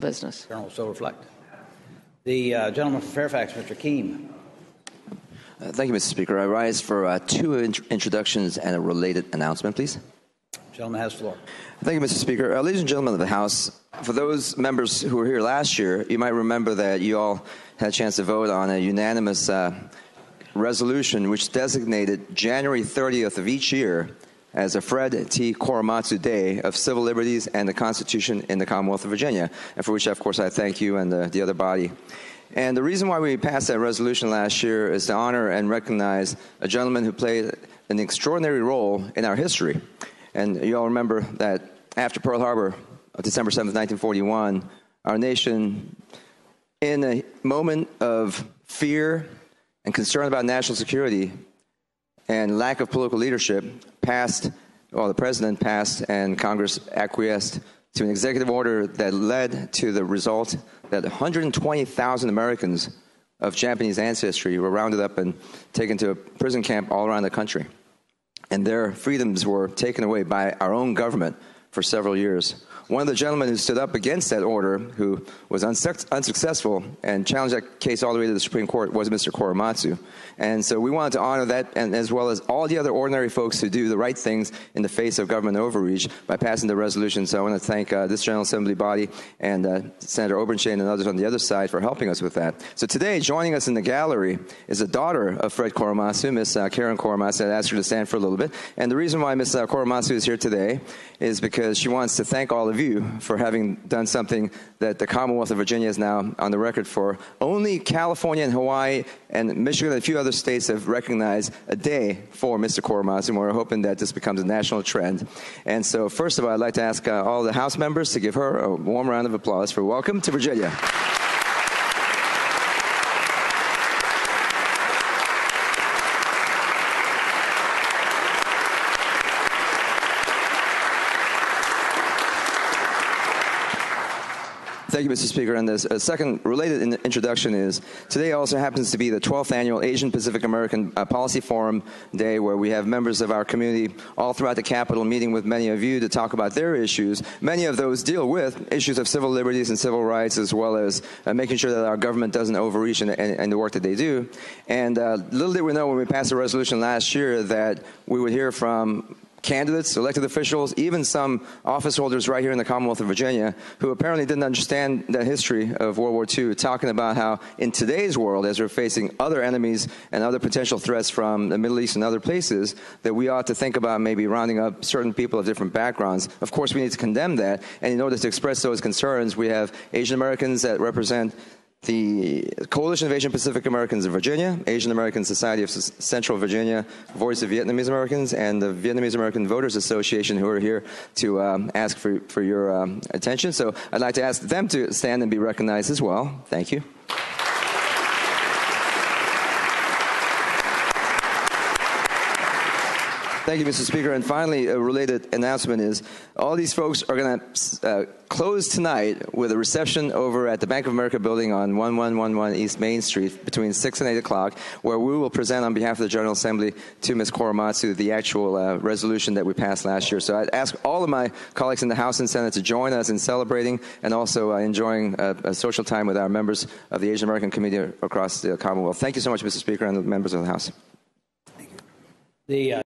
business. The Journal will so reflect. The gentleman from Fairfax, Mr. Keam. Thank you, Mr. Speaker. I rise for two introductions and a related announcement, please. The gentleman has the floor. Thank you, Mr. Speaker. Ladies and gentlemen of the House, for those members who were here last year, you might remember that you all had a chance to vote on a unanimous resolution which designated January 30th of each year as a Fred T. Korematsu Day of Civil Liberties and the Constitution in the Commonwealth of Virginia, and for which, of course, I thank you and the other body. And the reason why we passed that resolution last year is to honor and recognize a gentleman who played an extraordinary role in our history. And you all remember that after Pearl Harbor, December 7th, 1941, our nation, in a moment of fear and concern about national security and lack of political leadership, the President passed and Congress acquiesced to an executive order that led to the result that 120,000 Americans of Japanese ancestry were rounded up and taken to a prison camp all around the country. And their freedoms were taken away by our own government for several years. One of the gentlemen who stood up against that order, who was unsuccessful and challenged that case all the way to the Supreme Court, was Mr. Korematsu. And so we wanted to honor that, and as well as all the other ordinary folks who do the right things in the face of government overreach by passing the resolution. So I want to thank this General Assembly body and Senator Oberenshteyn and others on the other side for helping us with that. So today, joining us in the gallery is a daughter of Fred Korematsu, Miss Karen Korematsu. I'd ask her to stand for a little bit. And the reason why Miss Korematsu is here today is because she wants to thank all of you for having done something that the Commonwealth of Virginia is now on the record for. Only California and Hawaii and Michigan and a few other states have recognized a day for Mr. Korematsu, and we're hoping that this becomes a national trend. And so, first of all, I'd like to ask all the House members to give her a warm round of applause for welcome to Virginia. Thank you, Mr. Speaker. And the second related introduction is, today also happens to be the 12th annual Asian Pacific American Policy Forum Day, where we have members of our community all throughout the Capitol meeting with many of you to talk about their issues. Many of those deal with issues of civil liberties and civil rights, as well as making sure that our government doesn't overreach in the work that they do. And little did we know when we passed a resolution last year that we would hear from candidates, elected officials, even some office holders right here in the Commonwealth of Virginia who apparently didn't understand the history of World War II, talking about how in today's world, as we're facing other enemies and other potential threats from the Middle East and other places, that we ought to think about maybe rounding up certain people of different backgrounds. Of course, we need to condemn that, and in order to express those concerns, we have Asian Americans that represent the Coalition of Asian Pacific Americans of Virginia, Asian American Society of Central Virginia, Voice of Vietnamese Americans, and the Vietnamese American Voters Association, who are here to ask for your attention. So I'd like to ask them to stand and be recognized as well. Thank you. Thank you, Mr. Speaker. And finally, a related announcement is all these folks are going to close tonight with a reception over at the Bank of America building on 1111 East Main Street between 6 and 8 o'clock, where we will present on behalf of the General Assembly to Ms. Korematsu the actual resolution that we passed last year. So I'd ask all of my colleagues in the House and Senate to join us in celebrating and also enjoying a social time with our members of the Asian American community across the Commonwealth. Thank you so much, Mr. Speaker, and the members of the House. Thank you.